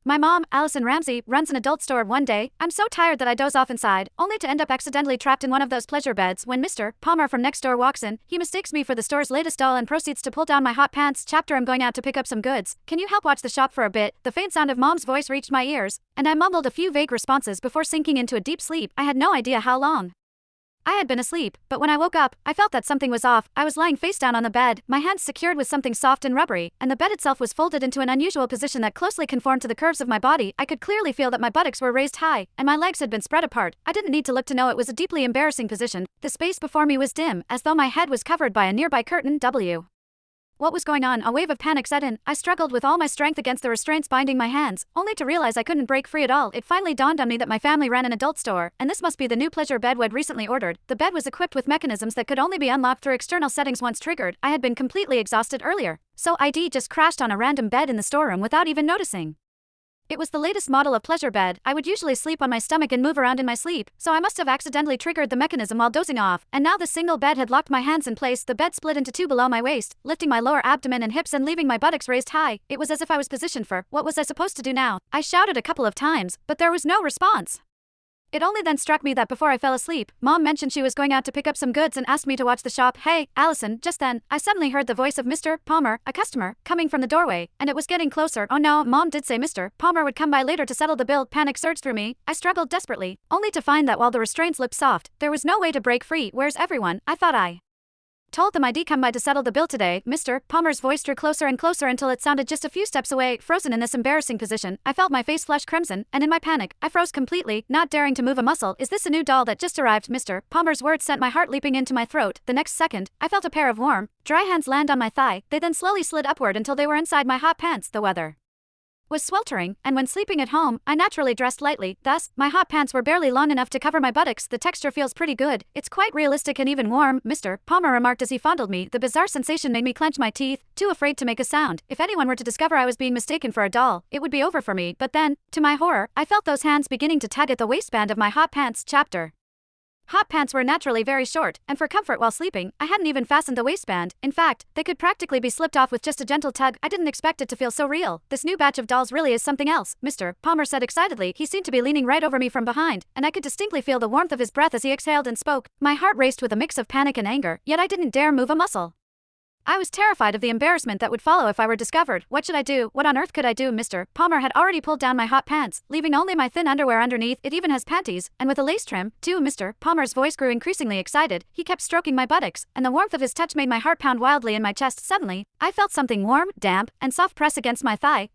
My mom, Allison Ramsey, runs an adult store. One day, I'm so tired that I doze off inside, only to end up accidentally trapped in one of those pleasure beds when Mr. Palmer from next door walks in. He mistakes me for the store's latest doll and proceeds to pull down my hot pants. Chapter: I'm going out to pick up some goods. Can you help watch the shop for a bit? The faint sound of Mom's voice reached my ears, and I mumbled a few vague responses before sinking into a deep sleep. I had no idea how long I had been asleep, but when I woke up, I felt that something was off. I was lying face down on the bed, my hands secured with something soft and rubbery, and the bed itself was folded into an unusual position that closely conformed to the curves of my body. I could clearly feel that my buttocks were raised high, and my legs had been spread apart. I didn't need to look to know it was a deeply embarrassing position. The space before me was dim, as though my head was covered by a nearby curtain. What was going on? A wave of panic set in. I struggled with all my strength against the restraints binding my hands, only to realize I couldn't break free at all. It finally dawned on me that my family ran an adult store, and this must be the new pleasure bed we'd recently ordered. The bed was equipped with mechanisms that could only be unlocked through external settings once triggered. I had been completely exhausted earlier, so I'd just crashed on a random bed in the storeroom without even noticing. It was the latest model of pleasure bed. I would usually sleep on my stomach and move around in my sleep, so I must have accidentally triggered the mechanism while dozing off, and now the single bed had locked my hands in place. The bed split into two below my waist, lifting my lower abdomen and hips and leaving my buttocks raised high. It was as if I was positioned for, what was I supposed to do now? I shouted a couple of times, but there was no response. It only then struck me that before I fell asleep, Mom mentioned she was going out to pick up some goods and asked me to watch the shop. Hey, Allison. Just then, I suddenly heard the voice of Mr. Palmer, a customer, coming from the doorway, and it was getting closer. Oh no, Mom did say Mr. Palmer would come by later to settle the bill. Panic surged through me. I struggled desperately, only to find that while the restraints looked soft, there was no way to break free. Where's everyone? I thought I told them I'd come by to settle the bill today. Mr. Palmer's voice drew closer and closer until it sounded just a few steps away. Frozen in this embarrassing position, I felt my face flush crimson, and in my panic, I froze completely, not daring to move a muscle. Is this a new doll that just arrived? Mr. Palmer's words sent my heart leaping into my throat. The next second, I felt a pair of warm, dry hands land on my thigh. They then slowly slid upward until they were inside my hot pants. The weather was sweltering, and when sleeping at home, I naturally dressed lightly. Thus, my hot pants were barely long enough to cover my buttocks. The texture feels pretty good. It's quite realistic and even warm, Mr. Palmer remarked as he fondled me. The bizarre sensation made me clench my teeth, too afraid to make a sound. If anyone were to discover I was being mistaken for a doll, it would be over for me. But then, to my horror, I felt those hands beginning to tug at the waistband of my hot pants. Chapter: Hot pants were naturally very short, and for comfort while sleeping, I hadn't even fastened the waistband. In fact, they could practically be slipped off with just a gentle tug. I didn't expect it to feel so real. This new batch of dolls really is something else, Mr. Palmer said excitedly. He seemed to be leaning right over me from behind, and I could distinctly feel the warmth of his breath as he exhaled and spoke. My heart raced with a mix of panic and anger, yet I didn't dare move a muscle. I was terrified of the embarrassment that would follow if I were discovered. What should I do? What on earth could I do? Mr. Palmer had already pulled down my hot pants, leaving only my thin underwear underneath. It even has panties, and with a lace trim, too. Mr. Palmer's voice grew increasingly excited. He kept stroking my buttocks, and the warmth of his touch made my heart pound wildly in my chest. Suddenly, I felt something warm, damp, and soft press against my thigh.